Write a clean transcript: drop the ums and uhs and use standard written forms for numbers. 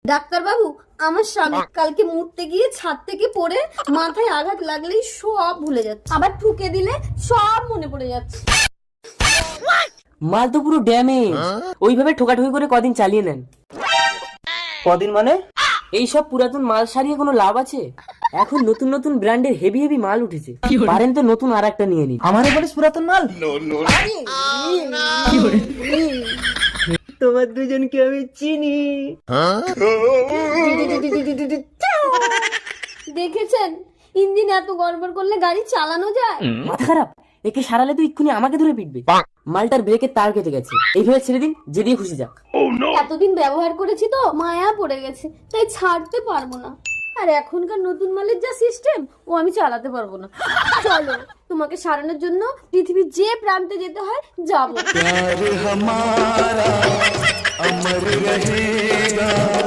Doctor বাবু, আমার স্বামী কালকে মুড়তে গিয়ে ছাদ থেকে পড়ে মাথায় আঘাত লাগলেই সব ভুলে যাচ্ছে, আবার ঠুকে দিলে সব মনে পড়ে যাচ্ছে। মাল তো পুরো ড্যামেজ। ওইভাবে ঠোকাঠুকি করে কদিন চালিয়ে নেন। কদিন মানে? এইসব পুরাতন মাল সারিয়ে কোনো লাভ আছে? এখন নতুন নতুন ব্র্যান্ডের হেভি হেভি মাল উঠেছে, পারেন তো নতুন আর একটা নিয়ে নিন। আমার উপরে পুরাতন মাল? তোমার দুজনকে আমি চিনি। দেখেছেন ইঞ্জিন এত গড়বড় করলে গাড়ি চালানো যায়? মাথা খারাপ, একে সারালে তো এক্ষুনি আমাকে ধরে পিটবে। মালটার ব্রেকের তার কেটে গেছে, এইভাবে ছেড়ে দিন, যে দিয়ে খুশি যাক। এতদিন ব্যবহার করেছি তো মায়া পড়ে গেছে, তাই ছাড়তে পারবো না। আর এখনকার নতুন মালের যা সিস্টেম, ও আমি চালাতে পারবো না। চলো, তোমাকে সারানোর জন্য পৃথিবীর যে প্রান্তে যেতে হয় যাবো। प्यार हमारा अमर रहेगा।